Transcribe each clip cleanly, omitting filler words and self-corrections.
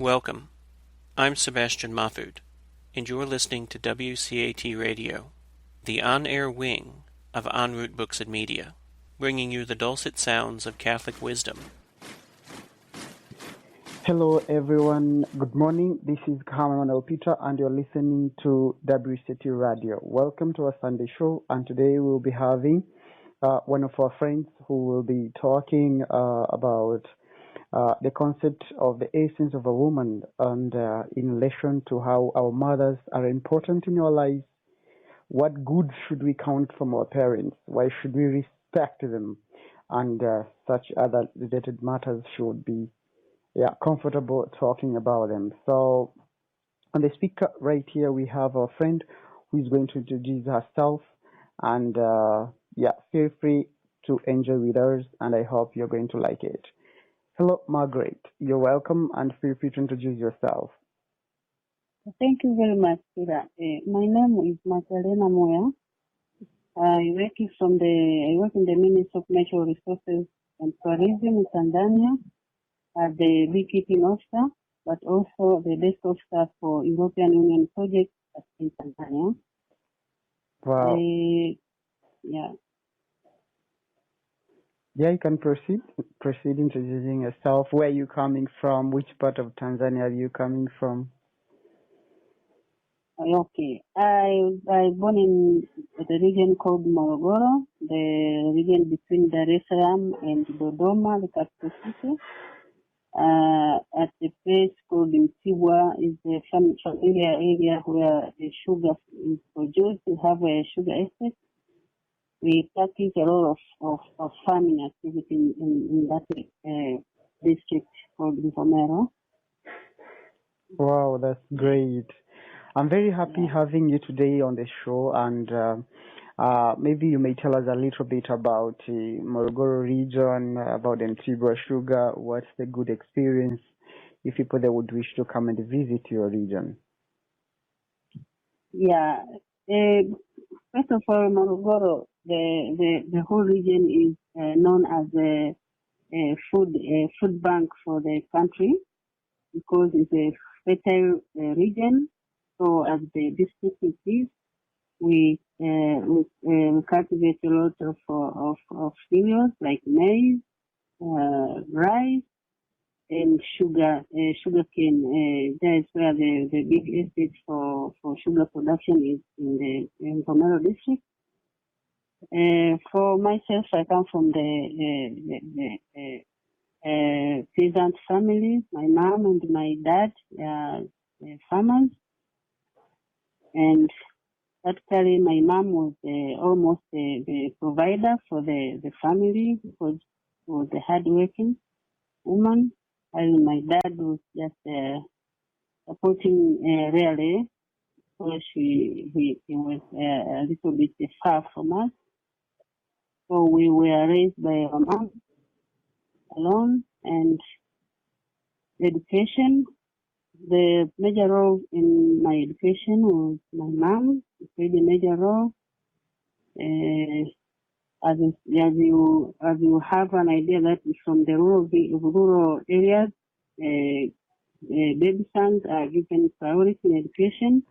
Welcome. I'm Sebastian Mahfood, and you're listening to WCAT Radio, the on-air wing of En Route Books and Media, bringing you the dulcet sounds of Catholic wisdom. Hello everyone, good morning. This is Kahama Peter and you're listening to WCAT Radio. Welcome to our Sunday show, and today we'll be having one of our friends who will be talking about the concept of the essence of a woman, and in relation to how our mothers are important in our lives. What good should we count from our parents? Why should we respect them? And such other related matters should be comfortable talking about them. So on the speaker right here, we have a friend who is going to introduce herself, and feel free to enjoy with us, and I hope you're going to like it. Hello, Margaret. You're welcome, and feel free to introduce yourself. Thank you very much, Peter. My name is Magdalene Muya. I work in the Ministry of Natural Resources and Tourism in Tanzania as the beekeeping officer, but also the desk officer for European Union projects in Tanzania. Wow. You can proceed introducing yourself. Where are you coming from? Which part of Tanzania are you coming from? Okay. I born in the region called Morogoro, the region between Dar es Salaam and Dodoma, the capital city. At the place called Tabora is the familiar area where the sugar is produced. We have a sugar estate. We practice a lot of farming activity in that district called Ivomero. Wow, that's great. I'm very happy having you today on the show, and maybe you may tell us a little bit about the Morogoro region, about the Tabora sugar. What's the good experience if people that would wish to come and visit your region? Yeah. First of all, Morogoro, the whole region is known as a food bank for the country, because it's a fertile region. So as the district is, we cultivate a lot of cereals like maize, rice, and sugarcane. That is where the big estate for sugar production is in the Pomero district. For myself, I come from the peasant family. My mom and my dad are farmers, and practically my mom was almost the provider for the family, because she was a hardworking woman, and my dad was just supporting rarely, because he was a little bit far from us. So we were raised by our mom alone. And education, the major role in my education was my mom. She played a major role. As you have an idea that from the rural areas, baby sons are given priority in education,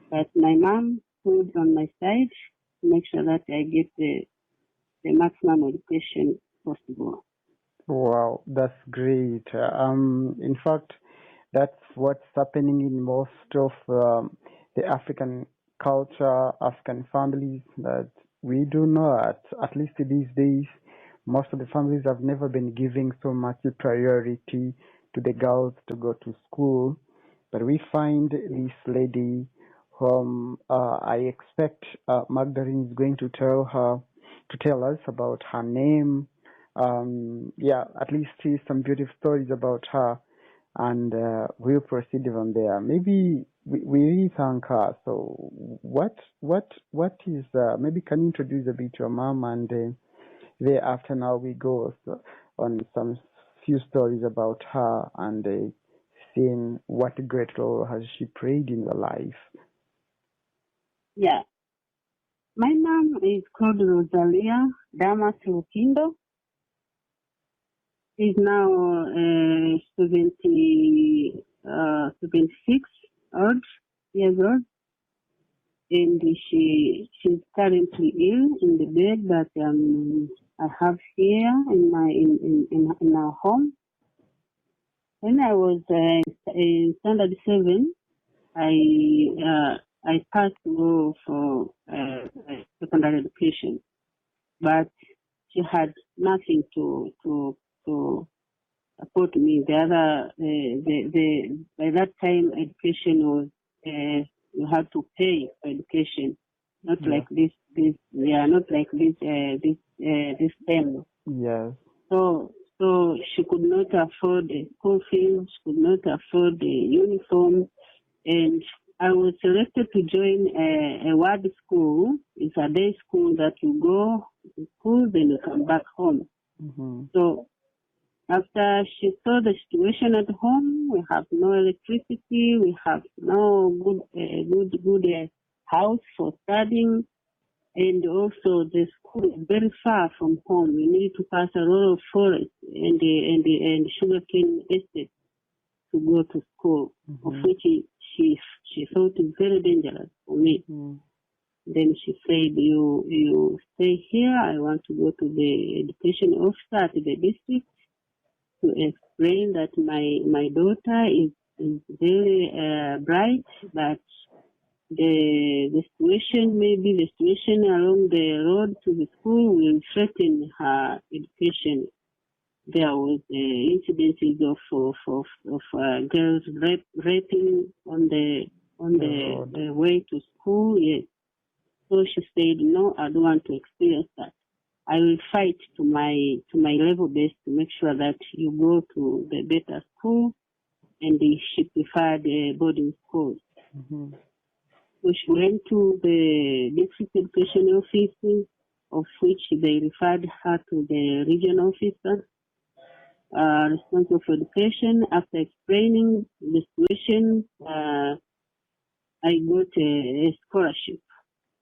but my mom stood on my side to make sure that I get the maximum education possible. Wow, that's great. In fact, that's what's happening in most of the African culture, African families, that we do not, at least these days, most of the families have never been giving so much priority to the girls to go to school. But we find this lady whom I expect Magdalene is going to tell us about her name. At least see some beautiful stories about her, and we'll proceed from there. Maybe we really thank her. So what is maybe can you introduce a bit your mom, and thereafter now we go on some few stories about her, and seeing what great role has she played in your life. Yeah. My mom is called Rosalia Damas Lukindo. She's now 78 76 odd years old, and she's currently ill in the bed that I have here in our home. When I was in standard 7, I passed to go for secondary education, but she had nothing to support me. By that time, education was you had to pay for education, not like this term. Yes. So she could not afford the school fees, could not afford the uniform, and I was selected to join a ward school. It's a day school that you go to school, then you come back home. Mm-hmm. So after she saw the situation at home, we have no electricity, we have no good house for studying, and also the school is very far from home. We need to pass a lot of forest and sugarcane estate to go to school, of which she thought is very dangerous for me. Then she said, you stay here. I want to go to the education officer at the district to explain that my daughter is very bright, but the situation along the road to the school will threaten her education. There was incidences of girls raping on the way to school. Yes. So she said, no, I don't want to experience that. I will fight to my level best to make sure that you go to the better school, and she preferred boarding schools. Mm-hmm. So she went to the district education office, of which they referred her to the regional officer responsible for education. After explaining the situation, I got a scholarship.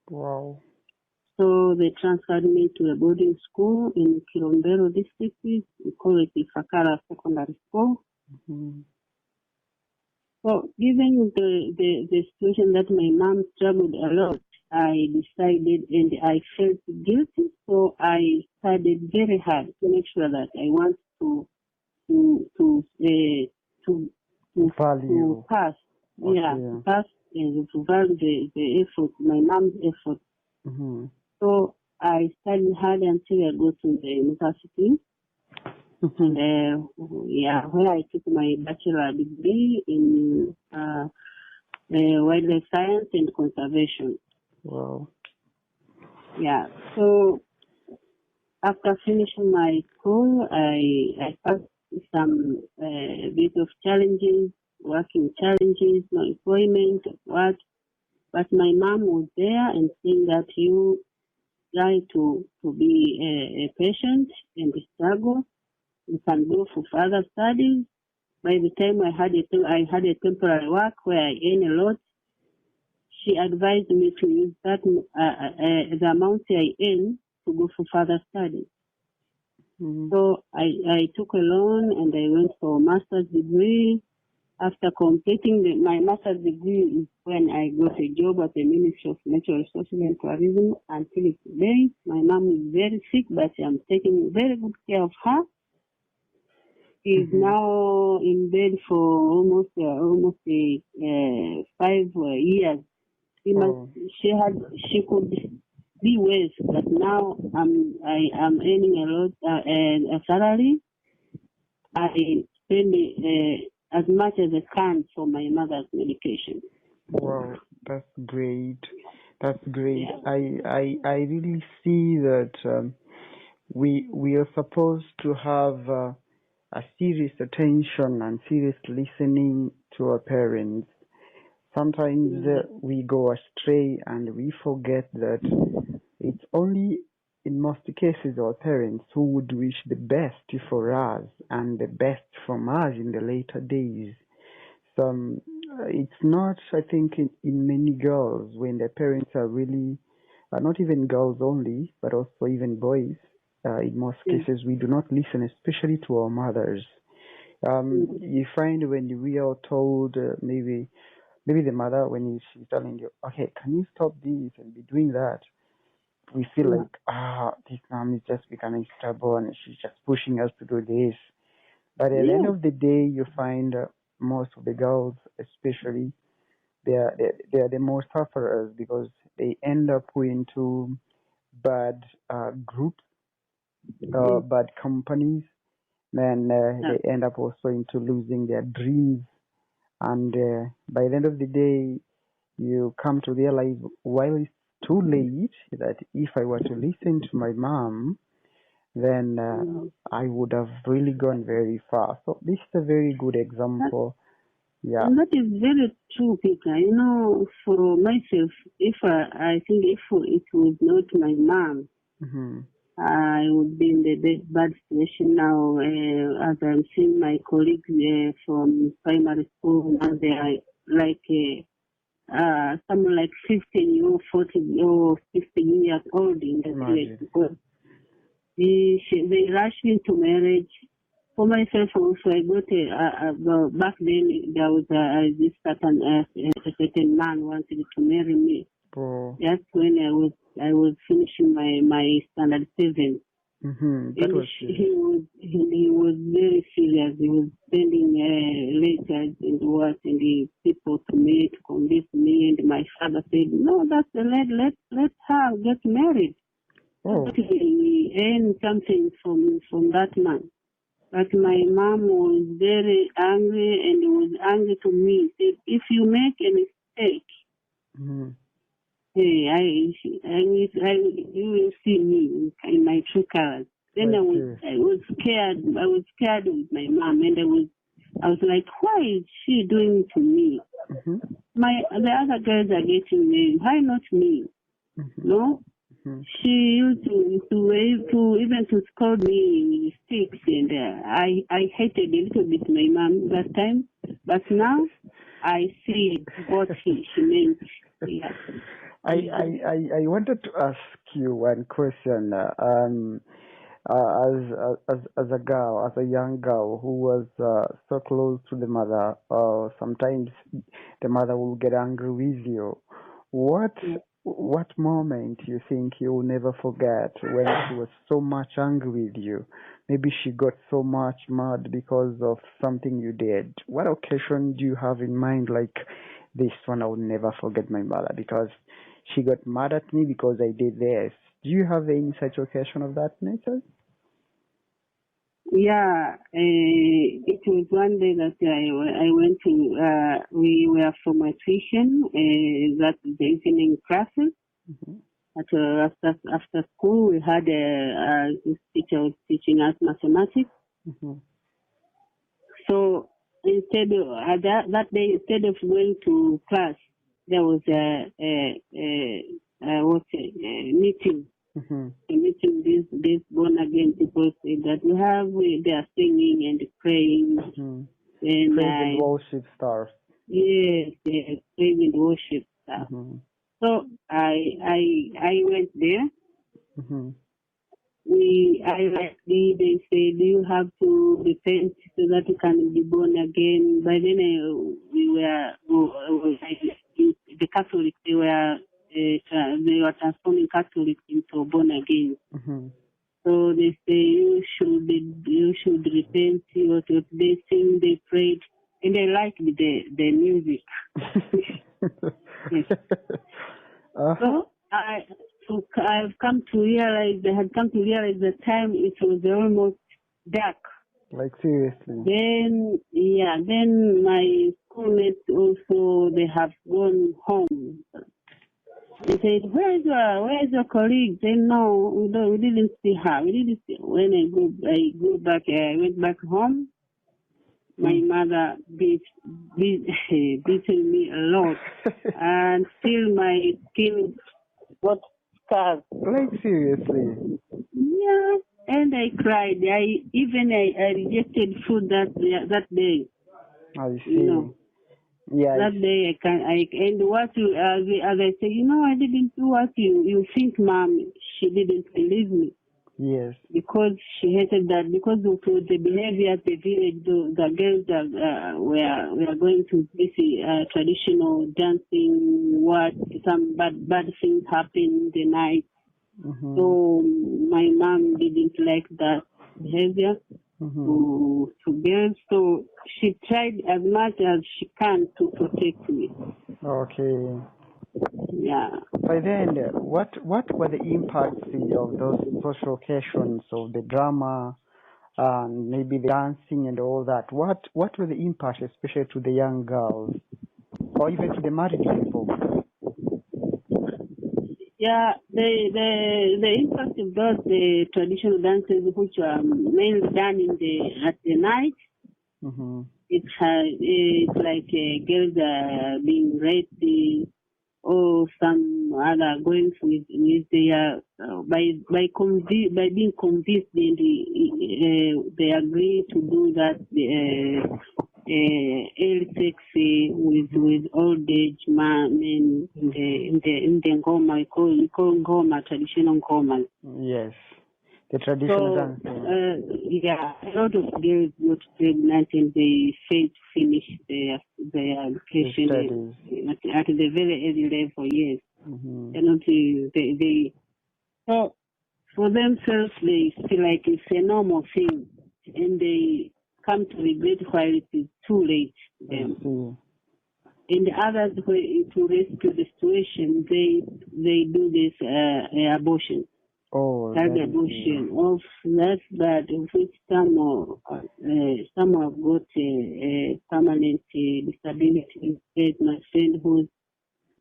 Wow. So they transferred me to a boarding school in Kilombero district. We call it Ifakara Secondary School. Mm-hmm. So given the situation that my mom struggled a lot, I decided and I felt guilty. So I studied very hard to make sure that I want to pass. Okay. Yeah, to pass and to value the effort, my mom's effort. Mm-hmm. So I studied hard until I go to the university. Mm-hmm. And where I took my bachelor degree in wildlife science and conservation. Wow. Yeah. So after finishing my school, I passed some bit of challenges, working challenges, no employment, what. But my mom was there and saying that you try to be a patient and struggle. You can go for further studies. By the time I had a temporary work where I earn a lot, she advised me to use that the amount I earn to go for further studies. Mm-hmm. So I took a loan and I went for a master's degree. After completing my master's degree is when I got a job at the Ministry of Natural Resources and Tourism. Until today, my mom is very sick, but I'm taking very good care of her. She's now in bed for almost 5 years. She could be worse, but now I am earning a lot a salary. I spend as much as I can for my mother's medication. Wow, that's great. That's great. Yeah. I really see that we are supposed to have a serious attention and serious listening to our parents. Sometimes we go astray and we forget that it's only in most cases our parents who would wish the best for us and the best from us in the later days. So it's not, I think, in many girls when their parents are really, not even girls only, but also even boys. In most cases, we do not listen, especially to our mothers. You find when we are told maybe the mother when she's telling you, okay, can you stop this and be doing that? We feel like this mom is just becoming stubborn and she's just pushing us to do this. But at the end of the day, you find most of the girls, especially, they are the more sufferers because they end up into bad groups, bad companies. Then they end up also into losing their dreams. And by the end of the day, you come to realize while it's too late that if I were to listen to my mom, then I would have really gone very far. So this is a very good example. Yeah. And that is very true, Peter. You know, for myself, if I think if it was not my mom, I would be in the bad situation now. As I'm seeing my colleagues from primary school, and they are like someone like 15 or 40 or 50 years old in the village because they rush into marriage. For myself also, I got back then there was this certain man wanted to marry me. That's when I was finishing my standard 7. He was very serious. He was sending letters and what and the people to me to convince me. And my father said, "No, let her get married." But he earned something from that man. But my mom was very angry and was angry to me. Said, "If you make a mistake, hey, you will see me in my true colors." Then I was scared. I was scared with my mom, and I was like, "Why is she doing to me? The other girls are getting married. Why not me?" No. She used to even to scold me with sticks, and I hated a little bit my mom that time, but now I see what she meant. Yeah. I wanted to ask you one question. As a girl, as a young girl who was so close to the mother, sometimes the mother will get angry with you. What moment you think you will never forget when she was so much angry with you? Maybe she got so much mad because of something you did. What occasion do you have in mind? Like this one, I will never forget my mother because she got mad at me because I did this. Do you have any such occasion of that nature? Yeah, it was one day that I went to, we were for my tuition, that the evening classes. After school, we had this teacher was teaching us mathematics. So instead of, that day, instead of going to class, there was a meeting. A meeting this born again people say that they are singing and praying and praise and worship stars. Yes, praise and worship stars. So I went there. They say, "Do you have to repent so that you can be born again?" By then the Catholics, they were transforming Catholics into born again. So they say you should repent. What they sing, they prayed, and I liked the music. Yes. So I had come to realize the time it was almost dark. Like seriously. Then my schoolmates also, they have gone home. They said, "Where's your colleague?" They no, we didn't see her. We didn't see. When I went back home. My mother beat me a lot, and still my skin got scars. Like seriously? Yeah, and I cried. I rejected food that day. I see. You know, yeah. That day and what you as I say, I didn't do what you think, Mom. She didn't believe me. Yes. Because she hated that, because of the behavior at the village, the girls were going to this traditional dancing. What some bad things happen in the night. Mm-hmm. So my mom didn't like that behavior to girls. So she tried as much as she can to protect me. Okay. Yeah. By then, what were the impacts of those social occasions, of the drama, and maybe the dancing and all that? What were the impacts, especially to the young girls, or even to the married people? Yeah, the impact of those the traditional dances, which are mainly done at the night, Mm-hmm. it's like girls are being raped, or some other going with their by being convinced they agree to do that early sex with old age men in the ngoma. We call ngoma traditional ngoma. Yes, the traditional dancing. Yeah, a lot of girls got pregnant and they failed to finish their education at the very early level. Yes, and so for themselves they feel like it's a normal thing, and they come to regret while it is too late for them. And the others, to rescue the situation, they do this abortion. Abortion of that's bad. Of which some have got a permanent disability. My friend who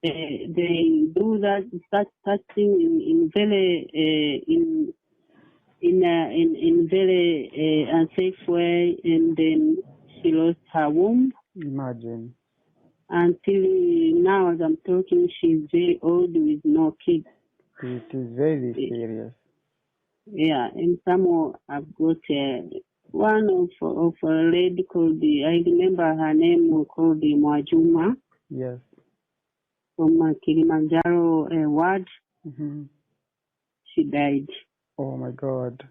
they do that, such thing in very unsafe way, and then she lost her womb. Imagine. Until now, as I'm talking, she's very old with no kids. It is very serious. Yeah, and some have got one of a lady called I remember her name, called Mwajuma. Yes. From Kilimanjaro ward. Mm-hmm. She died. Oh my God.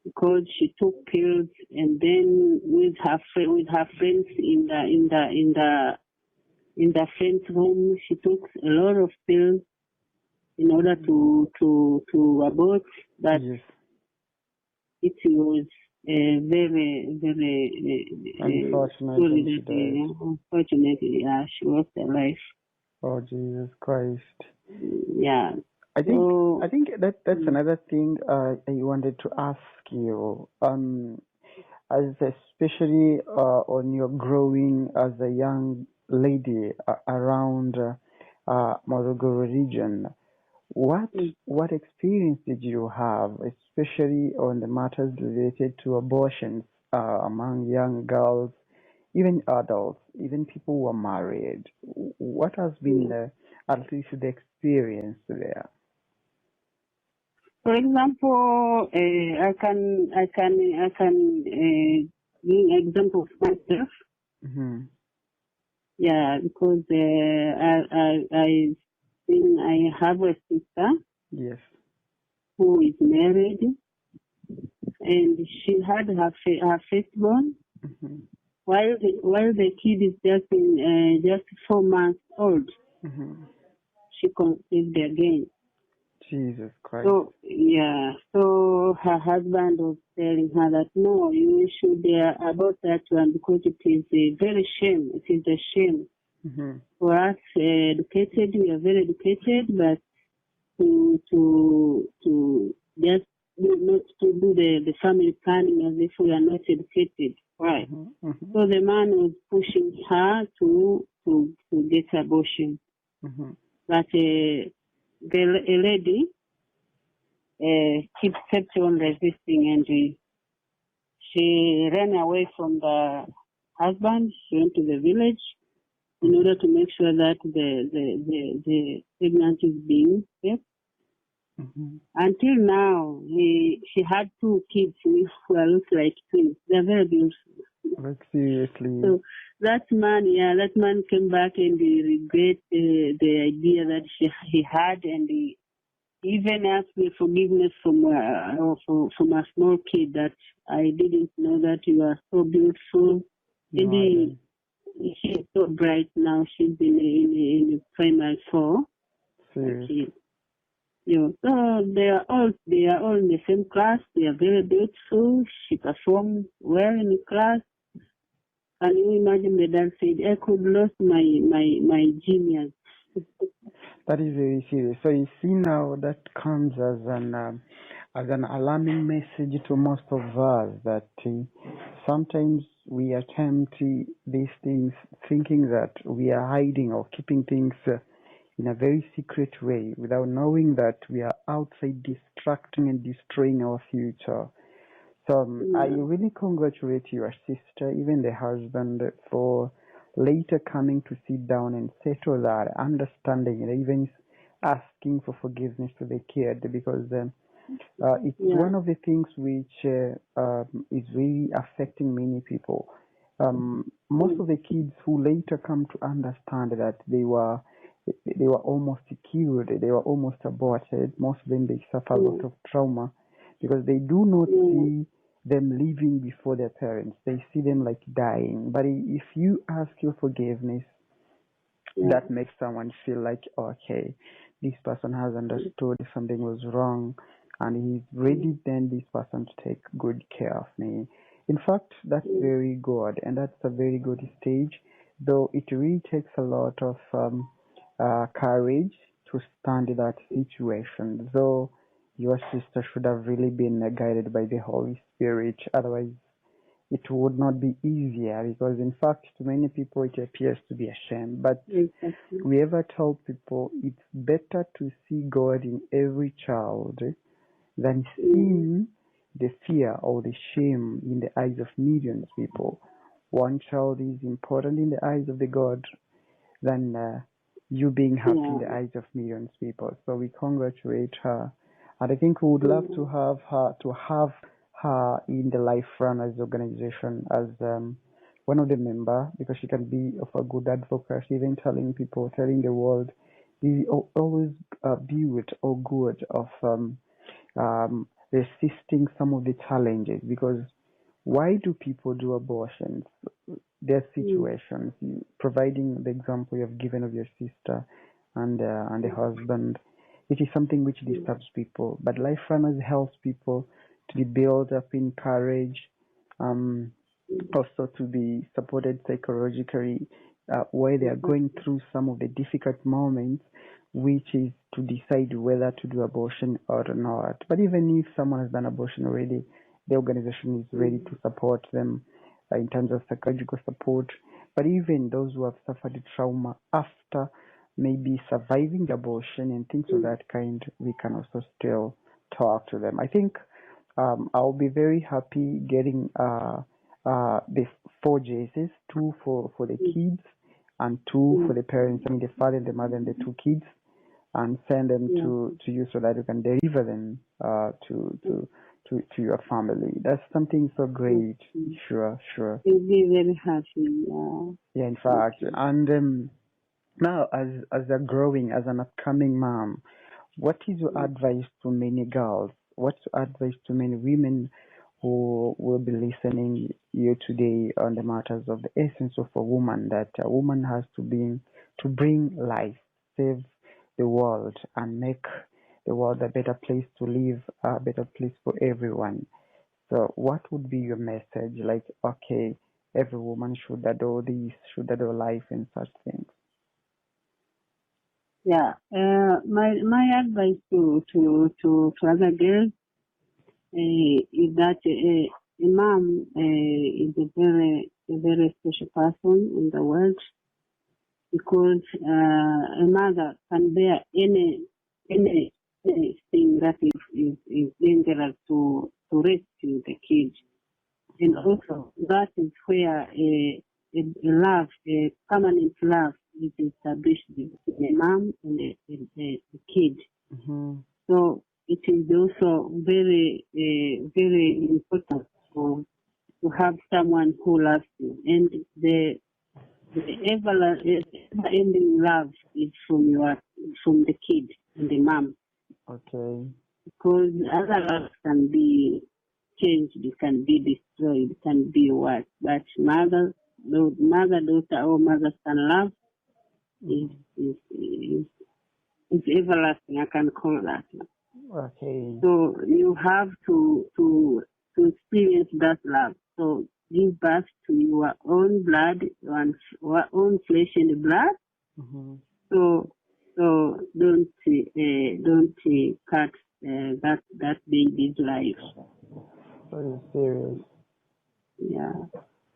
Because she took pills, and then with her friends in the friend's home, she took a lot of pills in order to abort. But yes. It was very, very unfortunately, she lost her life. Oh, Jesus Christ. Yeah. I think that's another thing I wanted to ask you. As especially on your growing as a young lady around Morogoro region, what experience did you have, especially on the matters related to abortions among young girls, even adults, even people who are married? What has been at least the experience there? For example, I can give an example of myself. Mm-hmm. Yeah, because I have a sister. Yes. Who is married, and she had her firstborn. Mm-hmm. While the kid is just 4 months old, mm-hmm. she conceived again. Jesus Christ. So yeah, so her husband was telling her that no, you should abort that one, because it is a very shame. It is a shame for us educated. We are very educated, but to just not to do the family planning as if we are not educated, right? So the man was pushing her to get abortion, but a lady kept on resisting, and she ran away from the husband. She went to the village in order to make sure that the pregnancy is being kept. Until now, she had 2 kids who look like twins. They're very beautiful. Like seriously. So that man came back and he regret the idea that he had, and he even asked me forgiveness from a small kid that I didn't know that you are so beautiful. No, She's so bright now. She's in primary 4. seriously. So they are all in the same class. They are very beautiful. She performed well in the class. Can you imagine the dad said, I could lose my genius. That is very serious. So you see now that comes as an alarming message to most of us that sometimes we attempt these things thinking that we are hiding or keeping things in a very secret way without knowing that we are outside distracting and destroying our future. So I really congratulate your sister, even the husband, for later coming to sit down and settle that, understanding and even asking for forgiveness to the kid, because it's one of the things which is really affecting many people. Most of the kids who later come to understand that they were almost killed, they were almost aborted. Most of them, they suffer a lot of trauma because they do not see them living before their parents. They see them like dying. But if you ask your forgiveness, that makes someone feel like, okay, this person has understood something was wrong and he's ready then this person to take good care of me. In fact, that's very good, and that's a very good stage, though it really takes a lot of courage to stand in that situation. Though your sister should have really been guided by the Holy Spirit, otherwise it would not be easier, because in fact to many people it appears to be a shame. But we ever tell people it's better to see God in every child than seeing the fear or the shame in the eyes of millions of people. One child is important in the eyes of the God than you being happy in the eyes of millions of people. So we congratulate her, and I think we would love to have her in the Life Runners organization as one of the members, because she can be of a good advocate, even telling the world the always beauty or good of resisting some of the challenges. Because why do people do abortions? Their situations, providing the example you have given of your sister and the husband, it is something which disturbs people. But Life Runners helps people to be built up in courage, also to be supported psychologically where they are going through some of the difficult moments, which is to decide whether to do abortion or not. But even if someone has done abortion already, the organization is ready to support them in terms of psychological support. But even those who have suffered trauma after maybe surviving the abortion and things of that kind, we can also still talk to them. I think I'll be very happy getting the 4 jerseys, 2 for the kids and 2 for the parents. I mean the father and the mother and the 2 kids, and send them to you so that you can deliver them to your family. That's something so great. Sure. You'll be very happy. Yeah, in fact. And now, as a growing, as an upcoming mom, what is your advice to many girls? What's your advice to many women who will be listening here today on the matters of the essence of a woman, that a woman has to bring life, save the world, and make the world a better place to live, a better place for everyone? So what would be your message? Like, okay, every woman should adore this, should adore life and such things. Yeah. My advice to other girls is that a mom is a very special person in the world, because a mother can bear anything that is dangerous to rescue the kid. And also that is where a love, a permanent love, is established between a mom and the kid. So it is also very very important to have someone who loves you, and the ever-ending love is from the kid and the mom. Okay. Because other loves can be changed, it can be destroyed, it can be what. But mother, daughter, or mother son love is, is everlasting. I can call that. Okay. So you have to experience that love. So give birth to your own blood, your own flesh and blood. Mm-hmm. So don't cut that baby's life. Very serious. Yeah.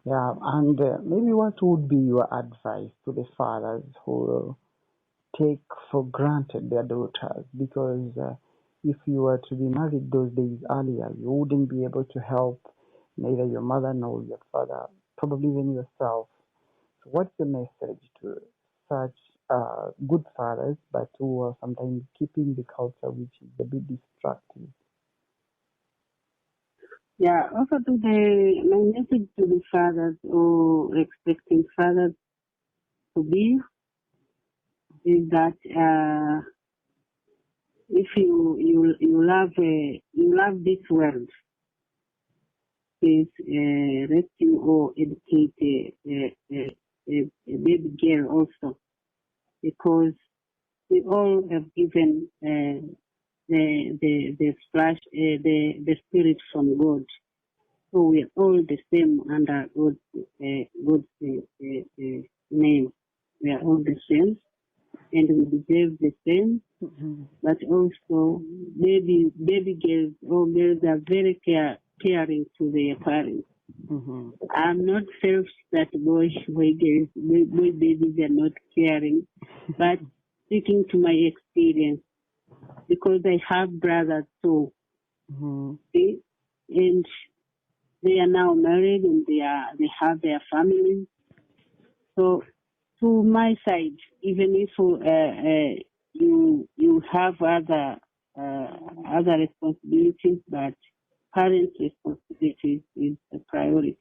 Yeah, and maybe what would be your advice to the fathers who take for granted their daughters? Because if you were to be married those days earlier, you wouldn't be able to help neither your mother nor your father, probably even yourself. So what's the message to such good fathers, but who are sometimes keeping the culture which is a bit destructive? Yeah. Also, my message to the fathers or expecting fathers to be is that if you love this world, please rescue or educate a baby girl also, because we all have given the splash the spirit from God. So we are all the same under God's name. We are all the same, and we deserve the same. Mm-hmm. But also, baby girls or girls are very caring to their parents. Mm-hmm. I'm not selfish that boy babies are not caring, but speaking to my experience, because I have brothers too, Mm-hmm. see, and they are now married and they have their families. So to my side, even if you have other responsibilities, but parents' responsibilities is the priority.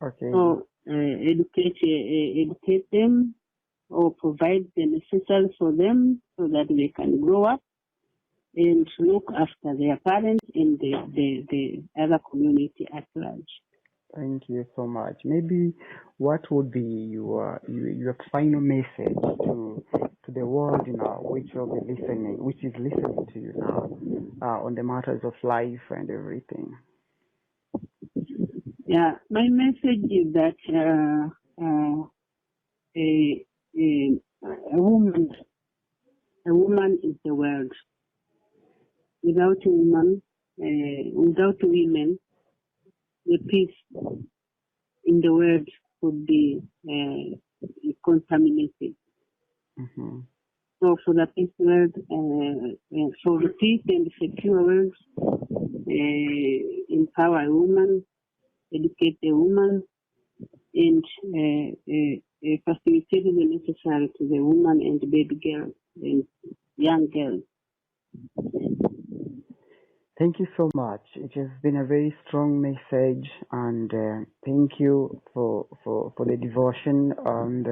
Okay. So educate them or provide the necessary for them so that they can grow up and look after their parents and the other community at large. Thank you so much. Maybe what would be your final message to the world now, which is listening to you now, on the matters of life and everything? Yeah, my message is that a, a woman is the world. Without a woman, without women, the peace in the world could be contaminated. Mm-hmm. So for the peace world, for the peace and secure world, empower a woman, educate a woman, and facilitate the necessary to the woman and the baby girls and young girls. Thank you so much. It has been a very strong message, and thank you for the devotion and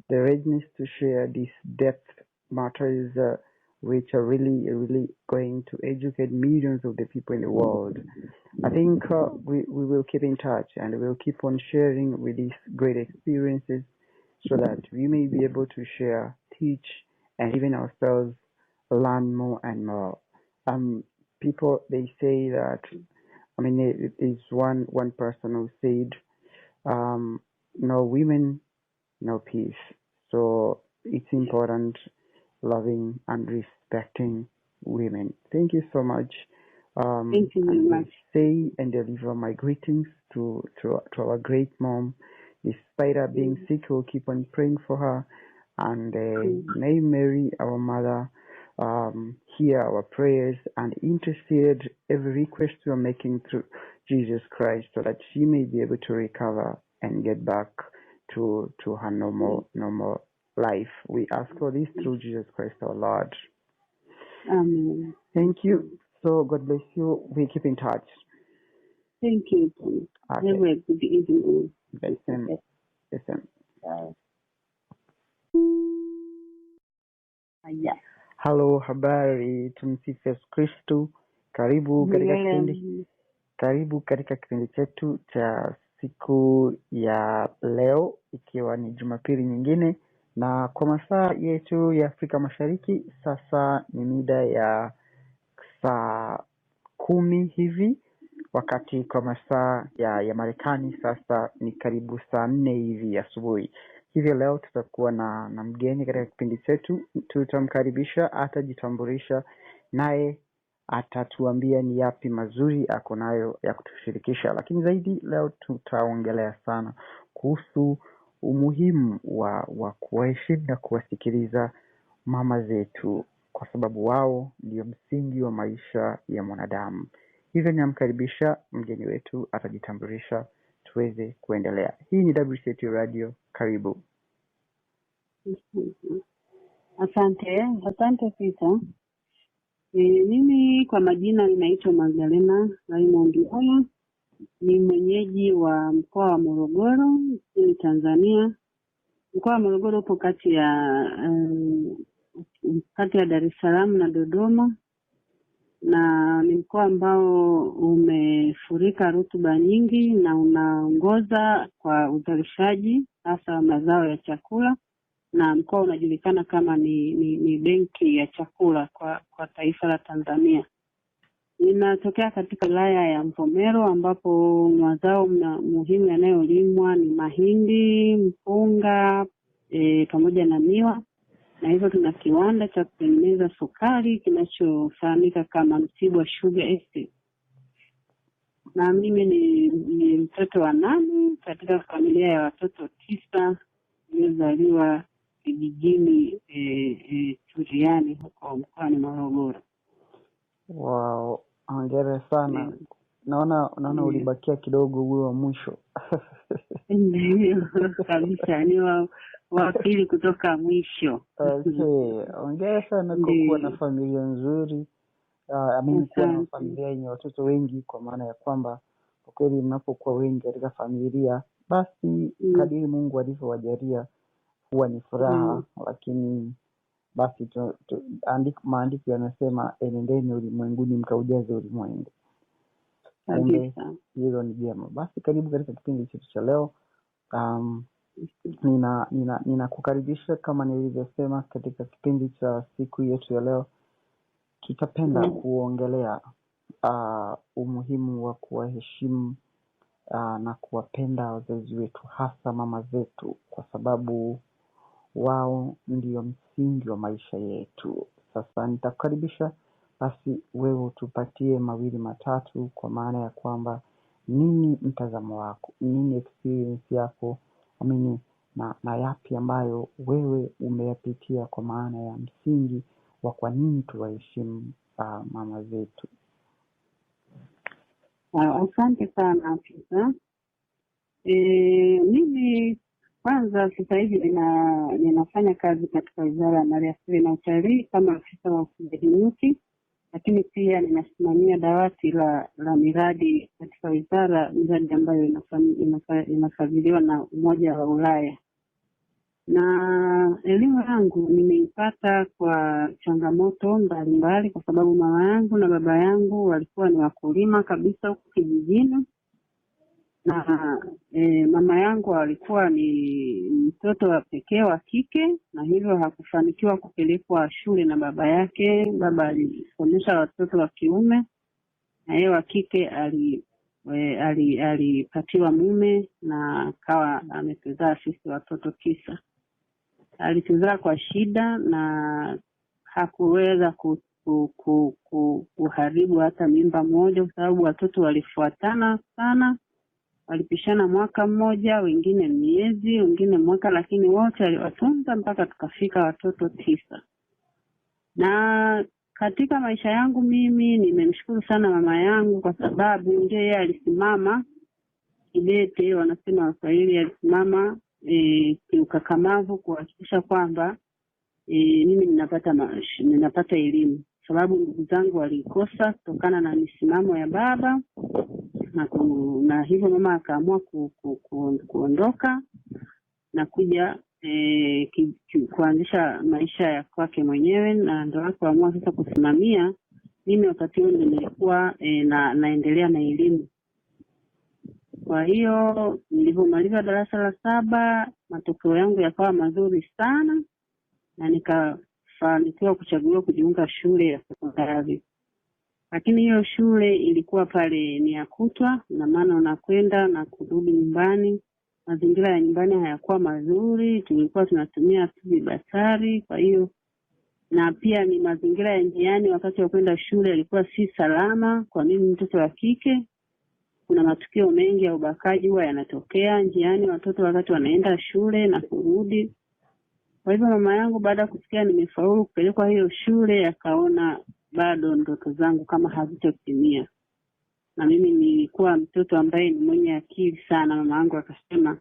the readiness to share these depth matters, which are really going to educate millions of the people in the world. I think we will keep in touch and we'll keep on sharing with these great experiences so that we may be able to share, teach, and even ourselves learn more and more. People, they say that, I mean, it is one person who said, no women, no peace. So it's important loving and respecting women. Thank you so much. Thank you very much. Say and deliver my greetings to our great mom. Despite her being sick, we'll keep on praying for her. And may Mary, our mother, hear our prayers and intercede every request we are making through Jesus Christ, so that she may be able to recover and get back to her normal life. We ask for this through Jesus Christ our Lord. Amen. Thank you. So God bless you. We keep in touch. Thank you. Okay. Have a good evening. Listen. Yeah. Halo, habari, tumsifu Yesu Kristo. Karibu katika kipindi chetu cha siku ya leo, ikiwa ni Jumapili nyingine, na kwa masaa yetu ya Afrika Mashariki sasa ni mida ya saa 10 hivi, wakati kwa masaa ya Marekani sasa ni karibu saa 4 hivi asubuhi. Hivyo leo tutakuwa na mgeni katika kipindi chetu. Tutamkaribisha, atajitambulisha, naye atatuambia ni yapi mazuri ako nayo ya kutushirikisha. Lakini zaidi leo tutaongelea sana kuhusu umuhimu wa kuwaheshimu na kuwasikiliza mama zetu, kwa sababu wao ndio msingi wa maisha ya mwanadamu. Hivyo ninamkaribisha mgeni wetu, atajitambulisha tuweze kuendelea. Hii ni WCAT Radio, karibu. Asante Peter. Mimi kwa majina ninaitwa Magdalena Raymond Muya, ni mwenyeji wa mkoa wa Morogoro nchini Tanzania. Mkoa wa Morogoro upo kati ya Dar es Salaam na Dodoma, na ni mkoa ambao umefurika rutuba nyingi na unaongoza kwa uzalishaji hasa wa mazao ya chakula, na mkoa unajulikana kama ni benki ya chakula kwa taifa la Tanzania. Ninatokea katika wilaya ya Mvomero, ambapo mazao muhimu yanayolimwa ni mahindi, mpunga, pamoja na miwa, na hivyo tuna kiwanda cha kutengeneza sukari kinachofahamika kama Mtibwa Sugar Estate. Na mimi ni mtoto wa 8 katika familia ya watoto 9 niliozaliwa kijijini Turiani huko mkoani Morogoro. Wow, hongera sana. Naona ulibakia kidogo huo wa mwisho. Ndio kabisa, ni wa pili kutoka mwisho. Okay, hongera sana kwa kuwa na familia nzuri. Mimi kuwa na familia yenye watoto wengi, kwa maana ya kwamba kwa kweli mnapokuwa wengi katika familia, basi kadiri Mungu alivyowajalia huwa ni furaha. Lakini basi maandiko yanasema enendeni ulimwenguni mkaujaze ulimwengu. Hilo ni jema. Basi karibu katika kipindi chetu cha leo. Ninakukaribisha kama nilivyosema katika kipindi cha siku yetu ya leo. Kitapenda kuongelea umuhimu wa kuwaheshimu na kuwapenda wazazi wetu, hasa mama zetu, kwa sababu wao ndio msingi wa maisha yetu. Sasa nitakukaribisha, basi wewe utupatie mawili matatu, kwa maana ya kwamba nini mtazamo wako, nini experience yako, na yapi ambayo wewe umeyapitia, kwa maana ya msingi wa kwa nini tuwaheshimu mama zetu. Asante sana Peter. Mimi kwanza sasa hivi ninafanya kazi katika Wizara ya Maliasili na Utalii kama afisa wa ufugaji nyuki, lakini pia ninasimamia dawati la miradi katika wizara, miradi ambayo inafadhiliwa na Umoja wa Ulaya. Na elimu yangu nimeipata kwa changamoto mbalimbali, kwa sababu mama yangu na baba yangu walikuwa ni wakulima kabisa huko kijijini. Na mama yangu alikuwa ni mtoto wa pekee wa kike, na hivyo hakufanikiwa kupelekwa shule na baba yake. Baba alisomesha watoto wa kiume, na yeye wa kike alipatiwa mume na akawa ametuzaa sisi watoto 9. Alituzaa kwa shida na hakuweza kuharibu hata mimba moja, kwa sababu watoto walifuatana sana. Walipishana mwaka mmoja, wengine miezi, wengine mwaka, lakini wote aliwatunza mpaka tukafika watoto 9. Na katika maisha yangu mimi nimemshukuru sana mama yangu, kwa sababu ndio yeye alisimama kidete, wanasema Waswahili, alisimama kiukakamavu kuhakikisha kwamba mimi ninapata elimu, sababu ndugu zangu walikosa kutokana na misimamo ya baba, na hivyo mama akaamua kuondoka na kuja kuanzisha maisha ya kwake mwenyewe, na ndio akaamua sasa kusimamia. Mimi wakati huo nilikuwa naendelea na elimu. Kwa hiyo nilipomaliza darasa la 7, matokeo yangu yakawa mazuri sana na nikafanikiwa kuchaguliwa kujiunga shule ya sekondari. Lakini hiyo shule ilikuwa pale ni ya kutwa, na maana unakwenda na kurudi nyumbani. Mazingira ya nyumbani hayakuwa mazuri, tulikuwa tunatumia vibatari. Kwa hiyo na pia ni mazingira ya njiani wakati wa kwenda shule yalikuwa si salama kwa mimi mtoto wa kike. Kuna matukio mengi ya ubakaji huwa yanatokea njiani watoto wakati wanaenda shule na kurudi. Kwa hivyo mama yangu baada ya kusikia nimefaulu kupelekwa hiyo shule, akaona bado ndoto zangu kama hazitotimia. Na mimi nilikuwa mtoto ambaye ni mwenye akili sana. Mama yangu akasema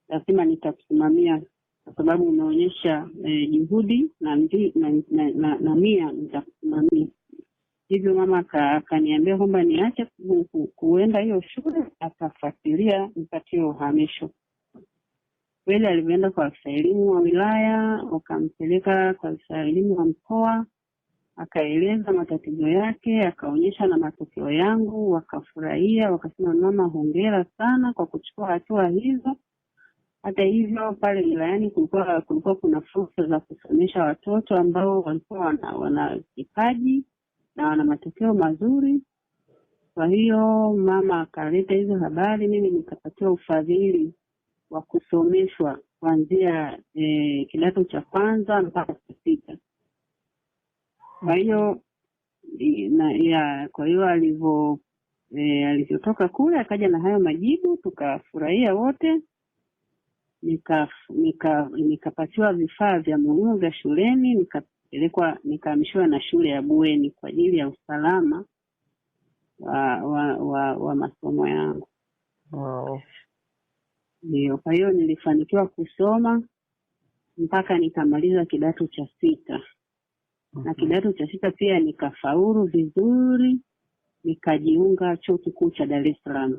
lazima nitakusimamia kwa sababu umeonyesha juhudi na nia nitakusimamia. Hivyo mama akaniambia kwamba niache kuenda hiyo shule, akafuatilia nipatie uhamisho. Kweli alienda kwa afisa elimu wa wilaya, wakampeleka kwa afisa elimu wa mkoa, akaeleza matatizo yake, akaonyesha na matokeo yangu, wakafurahia, wakasema mama hongera sana kwa kuchukua hatua hizo. Hata hivyo pale wilayani kulikuwa kuna fursa za kusomesha watoto ambao walikuwa wana kipaji na wana matokeo mazuri. Kwa hiyo mama akaleta hizo habari, mimi nikapatiwa ufadhili wa kusomeshwa kuanzia kidato cha kwanza mpaka cha 6. Kwa hiyo kwa hiyo alivyotoka kule akaja na hayo majibu, tukafurahia wote. Nikapatiwa vifaa vya muhimu vya shuleni, nikahamishiwa na shule ya bweni kwa ajili ya usalama wa masomo yangu. Wow. Ndio, kwa hiyo nilifanikiwa kusoma mpaka nikamaliza kidato cha 6. Na kidato cha 6 pia nikafaulu vizuri, nikajiunga chuo kikuu cha Dar es Salaam.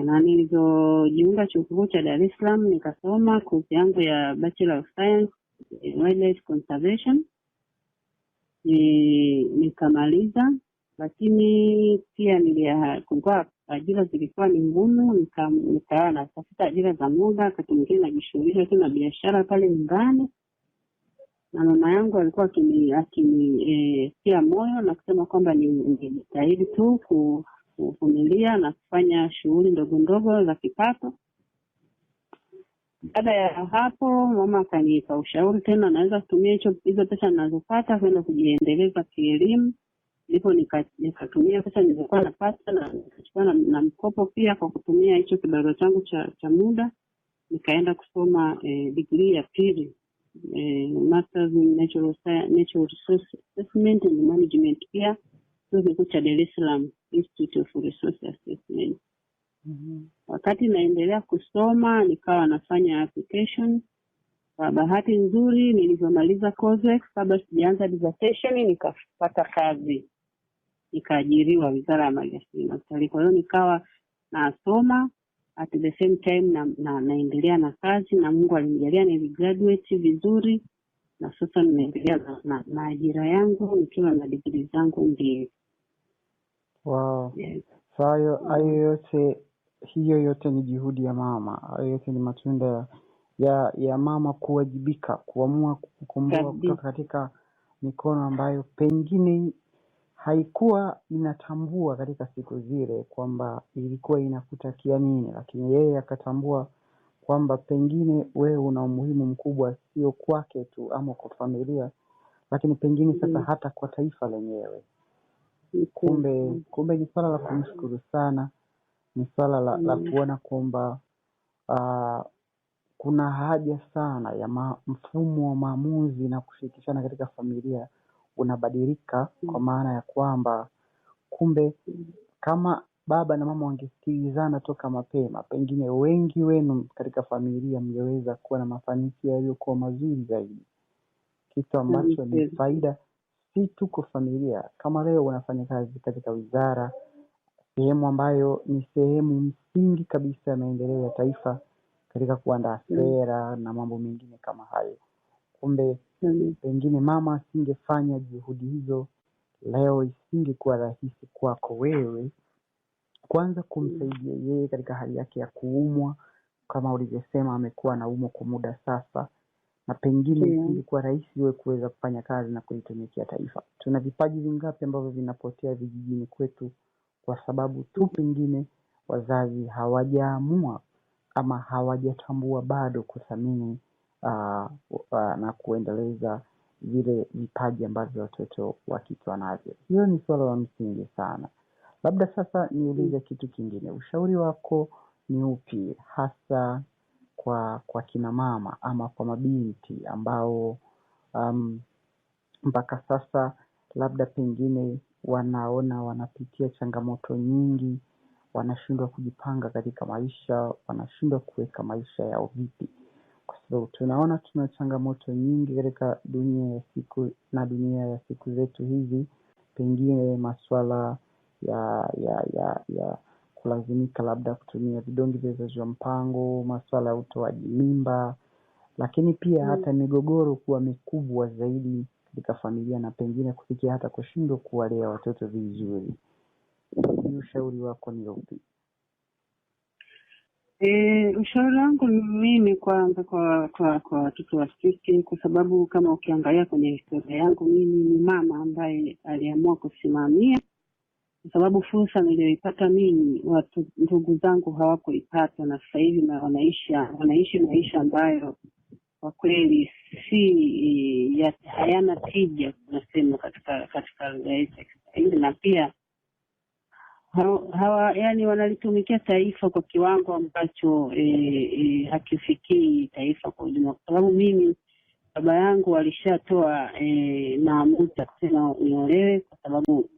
Na nilizojiunga chuo kikuu cha Dar es Salaam nikasoma kozi yangu ya Bachelor of Science in Wildlife Conservation. Nikamaliza, lakini pia kulikuwa ajira zilikuwa ni ngumu, nikawa natafuta ajira za muda, wakati mwingine najishughulisha tu na biashara pale nyumbani. Na mama yangu alikuwa akinitia moyo na kusema kwamba nijitahidi tu kuvumilia na kufanya shughuli ndogo ndogo za kipato. Baada ya hapo mama akanipa ushauri tena naweza kutumia hizo pesa ninazopata kwenda kujiendeleza kielimu. Ndipo nikatumia pesa nilizokuwa napata na nikachukua na mkopo pia kwa kutumia hicho kibarua changu cha muda. Nikaenda kusoma degree ya pili, Masters in Natural Resource Assessment and Management pia chuo kikuu cha Dar es Salaam Institute of Resource Assessment. Wakati naendelea kusoma nikawa nafanya application. Kwa bahati nzuri nilipomaliza coursework kabla sijaanza dissertation nikapata kazi. Nikaajiriwa Wizara ya Maliasili na Utalii. Kwa hiyo nikawa nasoma at the same time naendelea na kazi, na Mungu alinijalia niligraduate vizuri, na sasa ninaendelea na ajira yangu nikiwa na degree zangu 2. Wow. Yes. So hiyo yote ni juhudi ya mama. Hayo yote ni matunda ya mama kuwajibika, kuamua kukomboa kutoka katika mikono ambayo pengine haikuwa inatambua katika siku zile kwamba ilikuwa inakutakia nini, lakini yeye akatambua kwamba pengine wewe una umuhimu mkubwa sio kwake tu ama kwa familia, lakini pengine sasa hata kwa taifa lenyewe. Kumbe ni swala la kumshukuru sana, ni swala la kuona kwamba kuna haja sana ya mfumo wa maamuzi na kushirikishana katika familia unabadilika, kwa maana ya kwamba kumbe kama baba na mama wangesikilizana toka mapema, pengine wengi wenu katika familia mngeweza kuwa na mafanikio yaliyokuwa mazuri zaidi, kitu ambacho ni faida si tu kwa familia. Kama leo unafanya kazi katika wizara, sehemu ambayo ni sehemu msingi kabisa ya maendeleo ya taifa, katika kuandaa sera na mambo mengine kama hayo. Kumbe pengine mama asingefanya juhudi hizo, leo isingekuwa rahisi kwako wewe kwanza kumsaidia yeye katika hali yake ya kuumwa, kama ulivyosema amekuwa anaumwa kwa muda sasa, na pengine isingekuwa rahisi wewe kuweza kufanya kazi na kulitumikia taifa. Tuna vipaji vingapi ambavyo vinapotea vijijini kwetu kwa sababu tu pengine wazazi hawajaamua ama hawajatambua bado kuthamini na kuendeleza vile vipaji ambavyo watoto wa kike wanavyo. Hiyo ni swala la msingi sana. Labda sasa niulize kitu kingine. Ushauri wako ni upi hasa kwa kina mama ama kwa mabinti ambao mpaka sasa labda pengine wanaona wanapitia changamoto nyingi, wanashindwa kujipanga katika maisha, wanashindwa kuweka maisha yao vipi? Kwa sababu tunaona tuna changamoto nyingi katika dunia ya siku zetu hizi, pengine masuala ya kulazimika labda kutumia vidonge vya uzazi wa mpango, masuala ya utoaji mimba, lakini pia hata migogoro kuwa mikubwa zaidi katika familia na pengine kufikia hata kushindwa kuwalea watoto vizuri. Ushauri wako ni upi? Ushauri wangu mimi kwanza kwa watoto wa kike, kwa sababu kama ukiangalia kwenye historia yangu mimi ni mama ambaye aliamua kusimamia, kwa sababu fursa niliyoipata mimi ndugu zangu hawakuipata, na sasa hivi wanaishi maisha ambayo kwa kweli hayana tija tunasema katika lugha yetu ya Kiswahili, na pia yani wanalitumikia taifa kwa kiwango ambacho hakifikii taifa kwa ujumla. Kwa sababu mimi baba yangu alishatoa maamuzi kusema niolewe, kwa sababu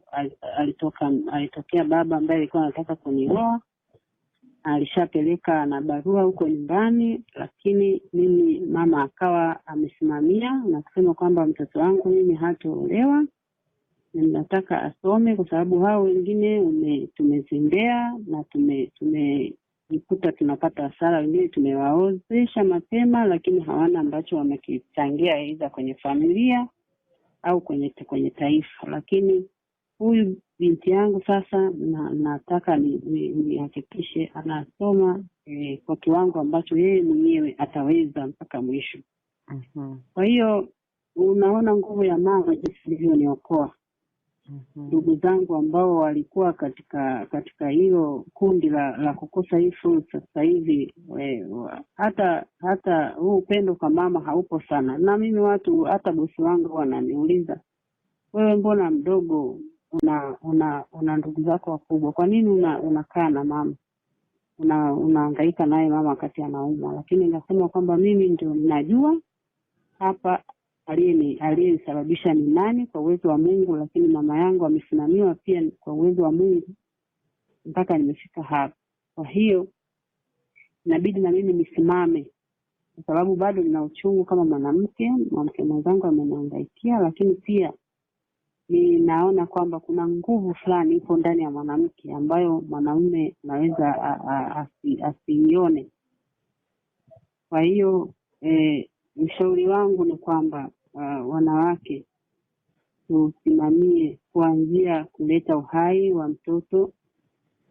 alitokea baba ambaye alikuwa anataka kunioa, alishapeleka na barua huko nyumbani, lakini mimi mama akawa amesimamia na kusema kwamba mtoto wangu mimi hataolewa, nataka asome, kwa sababu hao wengine tumezembea na tumejikuta tunapata hasara. Wengine tumewaozesha mapema, lakini hawana ambacho wamekichangia aidha kwenye familia au kwenye taifa. Lakini huyu binti yangu sasa nataka nihakikishe anasoma kwa kiwango ambacho yeye mwenyewe ataweza mpaka mwisho. Kwa hiyo unaona nguvu ya mama jinsi ilivyoniokoa. Ndugu zangu ambao walikuwa katika hilo kundi la kukosa hii fursa, sasa hivi hata huu upendo kwa mama haupo sana. Na mimi hata bosi wangu wananiuliza, wewe mbona mdogo, una ndugu zako wakubwa, kwa nini unakaa na mama, unahangaika naye mama wakati anaumwa? Lakini nasema kwamba mimi ndio ninajua hapa aliyenisababisha ni nani kwa uwezo wa Mungu, lakini mama yangu amesimamiwa pia kwa uwezo wa Mungu mpaka nimefika hapa. Kwa hiyo inabidi na mimi nisimame, kwa sababu bado nina uchungu kama mwanamke mwenzangu amenihangaikia, lakini pia ninaona kwamba kuna nguvu fulani ipo ndani ya mwanamke ambayo mwanaume anaweza asiione. Kwa hiyo ushauri wangu ni kwamba wanawake tusimamie kuanzia kuleta uhai wa mtoto,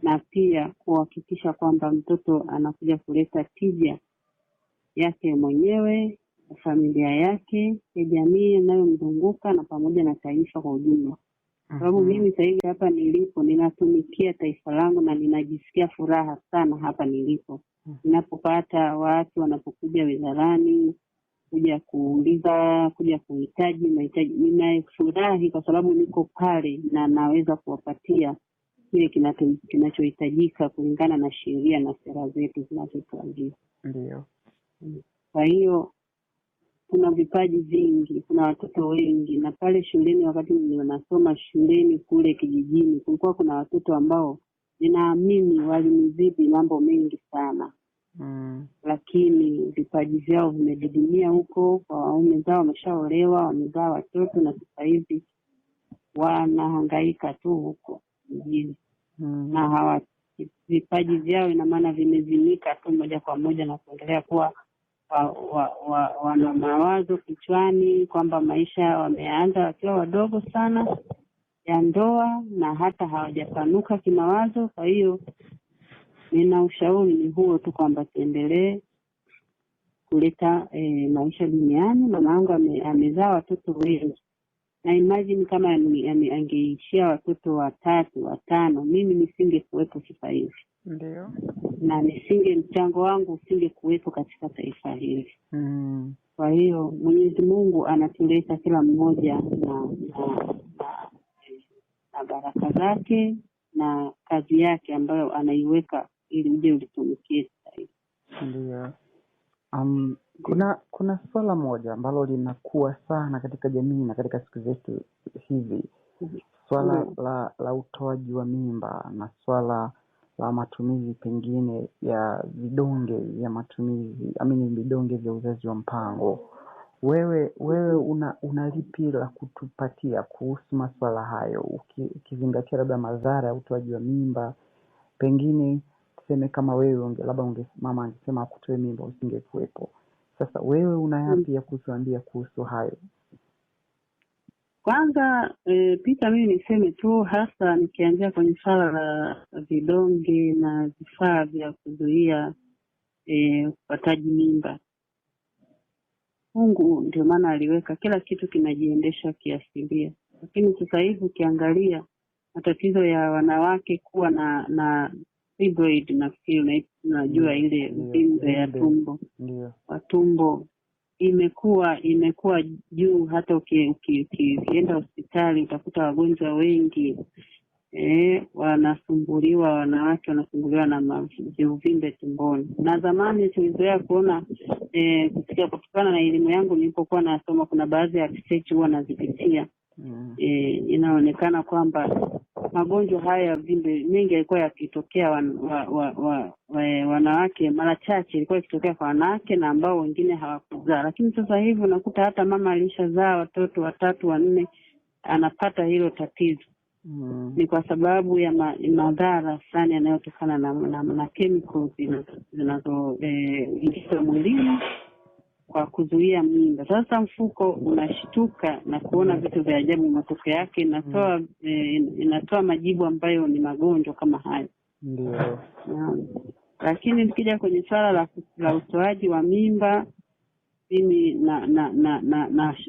na pia kuhakikisha kwamba mtoto anakuja kuleta tija yake mwenyewe, familia yake, jamii inayomzunguka na pamoja na taifa kwa ujumla. Sababu mimi sasa hivi hapa nilipo ninatumikia taifa langu na ninajisikia furaha sana hapa nilipo. Ninapopata watu wanapokuja wizarani kuja kuuliza, kuja kuhitaji mahitaji, ninafurahi kwa sababu niko pale na naweza kuwapatia kile kinachohitajika kulingana na sheria na sera zetu zinazotuangia. Ndio. Kwa hiyo kuna vipaji vingi, kuna watoto wengi, na pale shuleni wakati ninasoma shuleni kule kijijini kulikuwa kuna watoto ambao ninaamini walinizidi mambo mengi sana. Lakini vipaji vyao vimedidimia huko, kwa waume zao wameshaolewa, wamezaa watoto, na sasa hivi wanahangaika tu huko mjini. Na vipaji vyao ina maana vimezimika tu moja kwa moja na kuendelea kuwa wana mawazo kichwani kwamba maisha wameanza wakiwa wadogo sana ya ndoa na hata hawajapanuka kimawazo. Kwa hiyo nina ushauri ni huo tu kwamba tuendelee kuleta maisha duniani. Mama yangu amezaa watoto wengi. Na imagine kama angeishia watoto 3, 5, mimi nisingekuwepo sasa hivi. Ndio. Na mchango wangu usingekuwepo katika taifa hili. Kwa hiyo Mwenyezi Mungu anatuleta kila mmoja na baraka zake na kazi yake ambayo anaiweka ili uje ulitumikie sasa hivi. Ndio. Kuna swala moja ambalo linakuwa sana katika jamii na katika siku zetu hivi. Swala la utoaji wa mimba na swala la matumizi pengine ya vidonge vya matumizi, vidonge vya uzazi wa mpango. Wewe una lipi la kutupatia kuhusu masuala hayo, ukizingatia labda madhara ya utoaji wa mimba? Pengine tuseme kama wewe mama angesema akutoe mimba usingekuwepo. Sasa wewe una yapi ya kutuambia kuhusu hayo? Kwanza Peter, mimi niseme tu hasa nikianzia kwenye swala la vidonge na vifaa vya kuzuia upataji mimba. Mungu ndio maana aliweka kila kitu kinajiendesha kiasilia. Lakini sasa hivi ukiangalia matatizo ya wanawake kuwa na fibroid na unajua ile uvimbe ya tumbo. Ndio. Tumbo imekuwa juu. Hata ukienda hospitali utakuta wagonjwa wengi wanawake wanasumbuliwa na uvimbe tumboni. Na zamani tulizoea kuona kusikia kutokana na elimu yangu nilipokuwa nasoma, kuna baadhi ya research huwa nazipitia. Inaonekana kwamba magonjwa haya vimbe mengi yalikuwa yakitokea wanawake, mara chache ilikuwa ikitokea kwa wanawake na ambao wengine hawakuzaa. Lakini sasa hivi unakuta hata mama alishazaa watoto 3, 4 anapata hilo tatizo. Ni kwa sababu ya madhara sana yanayotokana na chemicals zinazoingizwa mwilini kwa kuzuia mimba. Sasa mfuko unashtuka na kuona vitu vya ajabu, matokeo yake inatoa majibu ambayo ni magonjwa kama hayo. Ndio. Lakini nikija kwenye swala la utoaji wa mimba, mimi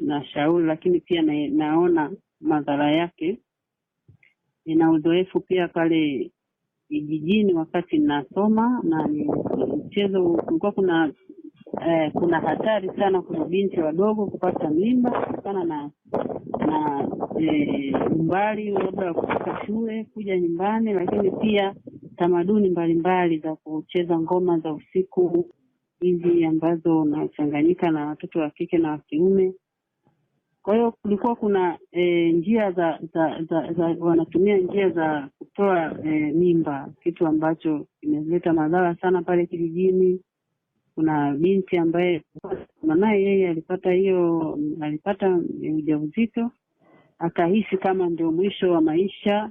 na shauri, lakini pia naona madhara yake. Nina uzoefu pia pale jijini wakati nasoma, na mchezo kulikuwa kuna hatari sana kwa binti wadogo kupata mimba kutokana na umbali labda kutoka shule kuja nyumbani, lakini pia tamaduni mbalimbali za kucheza ngoma za usiku hizi ambazo unachanganyika na watoto wa kike na wa kiume. Kwa hiyo kulikuwa kuna njia za wanatumia njia za kutoa mimba, kitu ambacho kimeleta madhara sana pale kijijini. Kuna binti ambaye naye yeye alipata ujauzito, akahisi kama ndio mwisho wa maisha,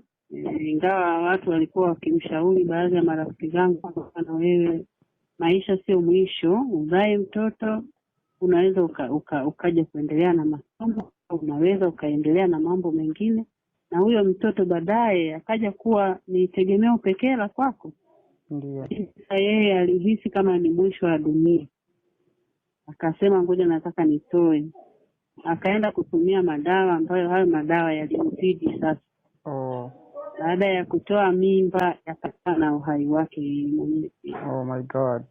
ingawa watu walikuwa wakimshauri, baadhi ya marafiki zangu, kwamba wewe maisha sio mwisho, uzae mtoto, unaweza ukaja kuendelea na masomo, unaweza ukaendelea na mambo mengine, na huyo mtoto baadaye akaja kuwa ni tegemeo pekee la kwako. Ndio. Yeye alihisi kama ni mwisho wa dunia, akasema ngoja nataka nitoe. Akaenda kutumia madawa ambayo hayo madawa yalimzidi sasa. Baada ya kutoa mimba yakapata na uhai wake mwenyewe. Oh my God.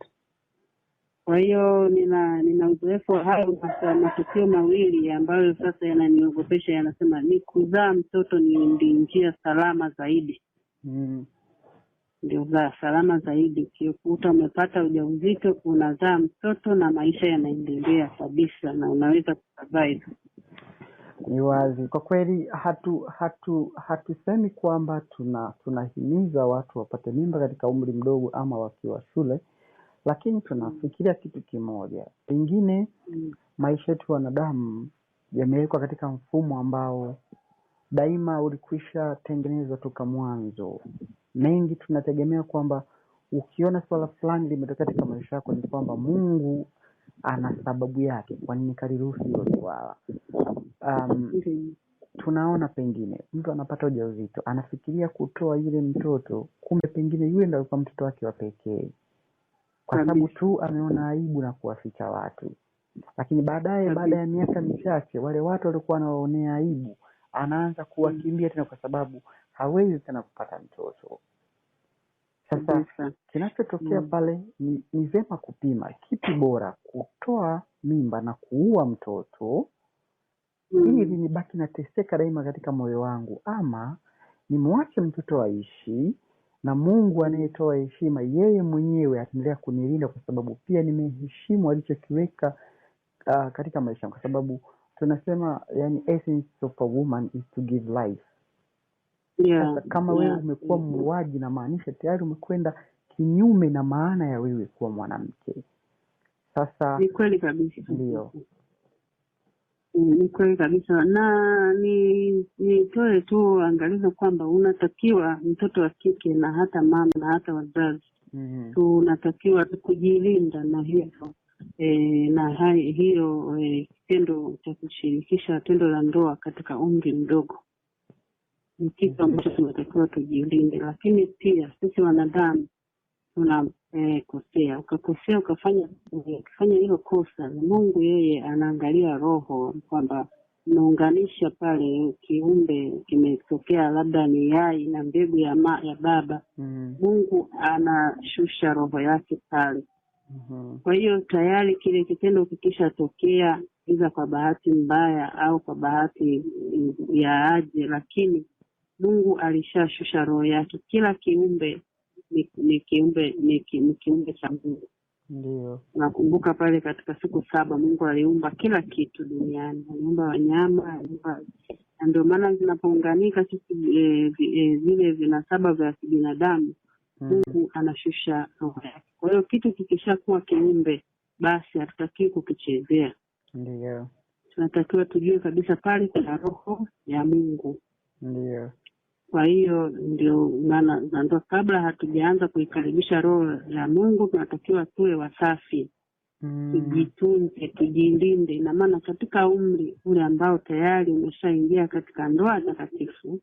Kwa hiyo nina uzoefu hayo matukio mawili ambayo sasa yananiogopesha. Yanasema ni kuzaa mtoto ni njia salama zaidi. Ndio za salama zaidi. Ukikuta umepata ujauzito, unazaa mtoto na maisha yanaendelea kabisa na unaweza kusurvive. Ni wazi. Kwa kweli hatusemi kwamba tunahimiza watu wapate mimba katika umri mdogo ama wakiwa shule, lakini tunafikiria kitu kimoja. Pengine maisha yetu wanadamu yamewekwa katika mfumo ambao daima ulikwisha tengenezwa toka mwanzo, mengi tunategemea kwamba ukiona swala fulani limetokea katika maisha yako ni kwamba Mungu ana sababu yake kwa nini kaliruhusu hilo swala. Tunaona pengine mtu anapata ujauzito, anafikiria kutoa yule mtoto, kumbe pengine yule ndio alikuwa mtoto wake wa pekee, kwa sababu tu ameona aibu na kuwaficha watu. Lakini baadaye, baada ya miaka michache, wale watu walikuwa wanaonea aibu, anaanza kuwakimbia tena kwa sababu hawezi tena kupata mtoto. Sasa kinachotokea pale ni vema kupima kipi bora, kutoa mimba na kuua mtoto ili nibaki nateseka daima katika moyo wangu, ama nimwache mtoto aishi na Mungu anayetoa heshima yeye mwenyewe ataendelea kunilinda, kwa sababu pia nimeheshimu alichokiweka katika maisha, kwa sababu tunasema yani essence of a woman is to give life. Sasa kama wewe umekuwa muuaji, na maanisha tayari umekwenda kinyume na maana ya wewe kuwa mwanamke. Sasa ni kweli kabisa. Ndio. Ni kweli kabisa, na nitoe tu angalizo kwamba unatakiwa mtoto wa kike na hata mama na hata wazazi tunatakiwa kujilinda na hivyo na hiyo kitendo cha kushirikisha tendo la ndoa katika umri mdogo ni kitu ambacho tunatakiwa tujilinde. Lakini pia sisi wanadamu tunakosea, ukakosea ukafanya hilo kosa, Mungu yeye anaangalia roho, kwamba unaunganisha pale kiumbe kimetokea labda ni yai na mbegu ya baba. Mungu anashusha roho yake pale. Kwa hiyo tayari kile kitendo kikishatokea, iza kwa bahati mbaya au kwa bahati ya aje, lakini Mungu alishashusha roho yake. Kila kiumbe ni kiumbe cha Mungu. Ndio. Nakumbuka pale katika siku 7 Mungu aliumba kila kitu duniani. Aliumba wanyama, aliumba, na ndio maana zinapounganika sisi vile vinasaba vya kibinadamu, Mungu anashusha roho yake. Kwa hiyo kitu kikishakuwa kiumbe, basi hatutaki kukichezea. Ndio. Tunatakiwa tujue kabisa pale kuna roho ya Mungu. Ndio. Kwa hiyo ndio maana ndio kabla hatujaanza kuikaribisha roho ya Mungu tunatakiwa tuwe wasafi. Tujitunze, tujilinde. Ina maana katika umri ule ambao tayari umeshaingia katika ndoa takatifu,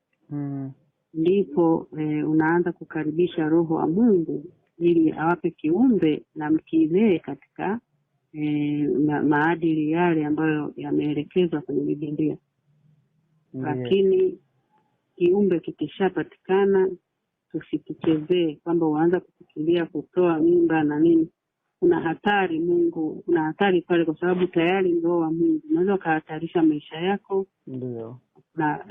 ndipo unaanza kukaribisha roho wa Mungu ili awape kiumbe na mkilee katika maadili yale ambayo yameelekezwa kwenye Biblia. Lakini kiumbe kikishapatikana tusikichezee kwamba uanza kufikiria kutoa mimba na nini. Kuna hatari pale, kwa sababu tayari ndio wa Mungu. Unaweza kuhatarisha maisha yako. Ndio.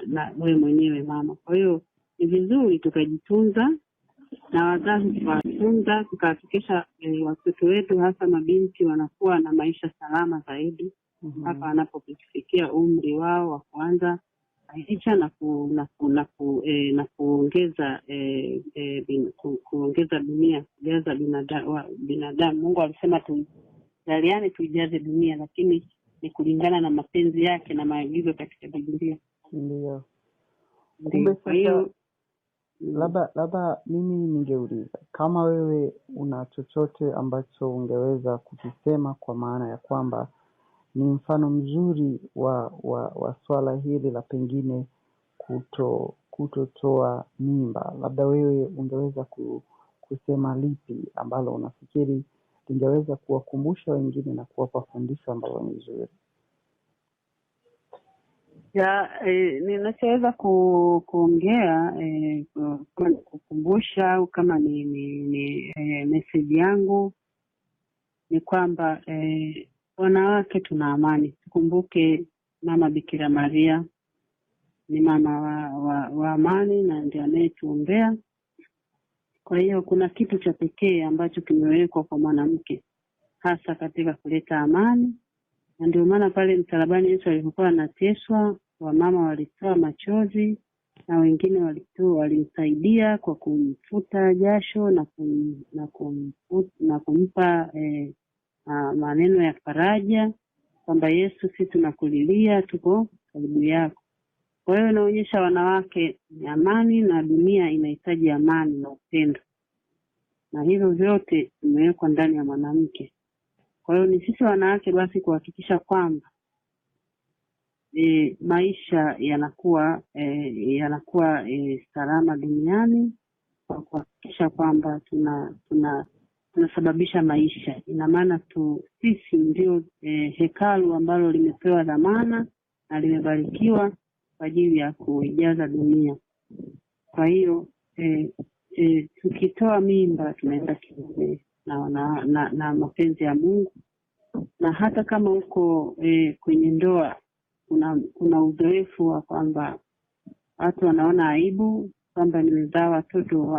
Na wewe mwenyewe mama. Kwa hiyo ni vizuri tukajitunza, na wazazi tukajitunza, tukahakikisha watoto wetu hasa mabinti wanakuwa na maisha salama zaidi hapa wanapofikia umri wao wa kuanza maisha na kuongeza dunia, kujaza binadamu. Mungu alisema tujaliane tuijaze dunia, lakini ni kulingana na mapenzi yake na maagizo katika Biblia. Ndio. Kwa hiyo labda mimi ningeuliza kama wewe una chochote ambacho ungeweza kukisema, kwa maana ya kwamba ni mfano mzuri wa swala hili la pengine kutotoa mimba. Labda wewe ungeweza kusema lipi ambalo unafikiri lingeweza kuwakumbusha wengine na kuwapa fundisho ambalo ni nzuri? Ninachoweza kuongea kama kukumbusha au kama ni message yangu ni kwamba wanawake tuna amani. Tukumbuke Mama Bikira Maria ni mama wa amani na ndiye anayetuombea. Kwa hiyo kuna kitu cha pekee ambacho kimewekwa kwa mwanamke hasa katika kuleta amani. Na ndio maana pale msalabani Yesu alipokuwa anateswa, wamama walitoa machozi na wengine walimsaidia kwa kumfuta jasho na kumpa maneno ya faraja kwamba Yesu, sisi tunakulilia, tuko karibu yako. Kwa hiyo inaonyesha wanawake ni amani na dunia inahitaji amani na upendo. Na hivyo vyote vimewekwa ndani ya mwanamke. Kwa hiyo ni sisi wanawake basi kuhakikisha kwamba maisha yanakuwa salama duniani, kwa kuhakikisha kwamba tunasababisha maisha. Ina maana sisi ndio hekalu ambalo limepewa dhamana na limebarikiwa kwa ajili ya kuijaza dunia. Kwa hiyo tukitoa mimba tunaenda kinyume na mapenzi ya Mungu. Na hata kama uko kwenye ndoa kuna uzoefu wa kwamba watu wanaona aibu kwamba nimezaa watoto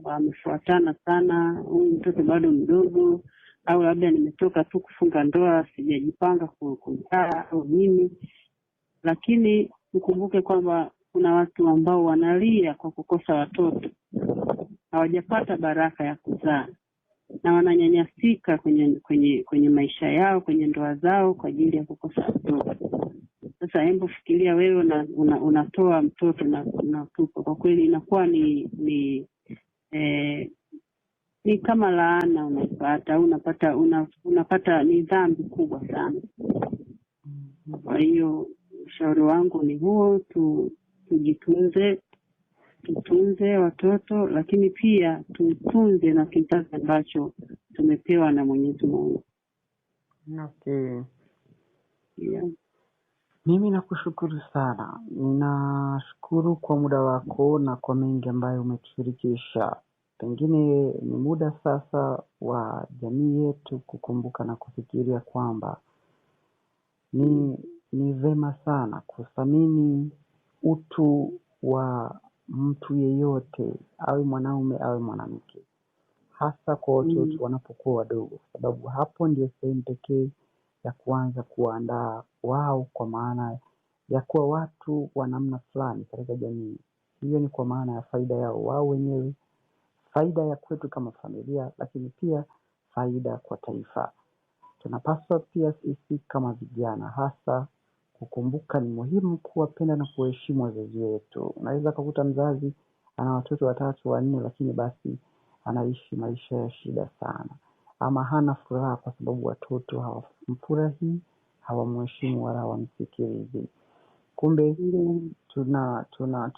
wamefuatana sana, huyu mtoto bado mdogo, au labda nimetoka tu kufunga ndoa sijajipanga kuzaa au nini. Lakini ukumbuke kwamba kuna watu ambao wanalia kwa kukosa watoto, hawajapata baraka ya kuzaa, na wananyanyasika kwenye maisha yao, kwenye ndoa zao kwa ajili ya kukosa watoto. Sasa hebu fikiria wewe unatoa mtoto na unatupa. Kwa kweli inakuwa ni kama laana unapata, unapata ni dhambi kubwa sana. Kwa hiyo ushauri wangu ni huo, tutunze watoto, lakini pia tutunze na kizazi ambacho tumepewa na Mwenyezi Mungu. Okay. Yeah. Mimi nakushukuru sana. Ninashukuru kwa muda wako na kwa mengi ambayo umetushirikisha. Pengine ni muda sasa wa jamii yetu kukumbuka na kufikiria kwamba ni vema sana kuthamini utu wa mtu yeyote, awe mwanaume awe mwanamke, hasa kwa watoto wanapokuwa wadogo, sababu hapo ndio sehemu pekee ya kuanza kuandaa wao kwa maana ya kuwa watu wa namna fulani katika jamii. Hiyo ni kwa maana ya faida yao wao wenyewe, faida ya kwetu kama familia, lakini pia faida kwa taifa. Tunapaswa pia sisi kama vijana hasa kukumbuka ni muhimu kuwapenda na kuheshimu wazazi wetu. Unaweza kukuta mzazi ana watoto 3, 4, lakini basi anaishi maisha ya shida sana, ama hana furaha kwa sababu watoto hawamfurahii, hawamheshimu wala hawamsikilizi. Kumbe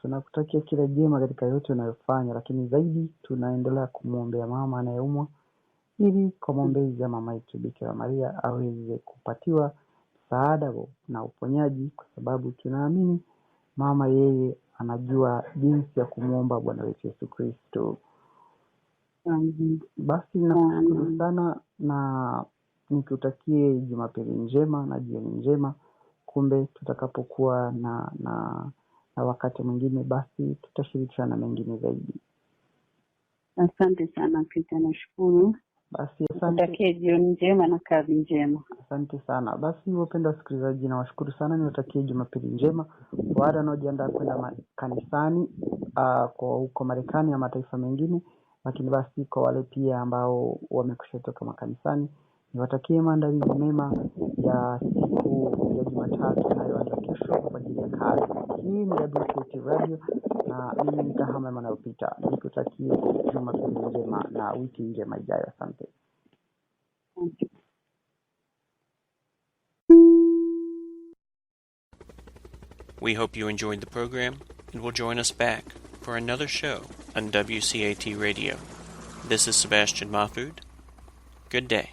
tunakutakia kila jema katika yote unayofanya, lakini zaidi tunaendelea kumwombea mama anayeumwa, ili kwa maombezi ya mama yetu Bikira Maria aweze kupatiwa msaada na uponyaji, kwa sababu tunaamini mama yeye anajua jinsi ya kumuomba Bwana wetu Yesu Kristo. Basi nakushukuru sana na nikutakie Jumapili njema na jioni njema. Kumbe tutakapokuwa na wakati mwingine basi tutashirikiana mengine zaidi. Asante sana Peter, nashukuru. Basi asante. Natakie jioni njema na kazi njema. Asante sana. Basi wapendwa wasikilizaji, na washukuru sana, niwatakie Jumapili njema. Kwa wale wanaojiandaa kwenda kanisani kwa huko Marekani na mataifa mengine, lakini basi kwa wale pia ambao wamekushatoka makanisani, niwatakie maandalizi mema ya siku ya Jumatatu inayoanza kesho kwa ajili ya kazi. Hii ni WCAT Radio na mimi ni Kahama Peter. Nikutakie Jumapili njema na wiki njema ijayo. Asante. We hope you enjoyed the program and will join us back for another show on WCAT Radio. This is Sebastian Mahfood. Good day.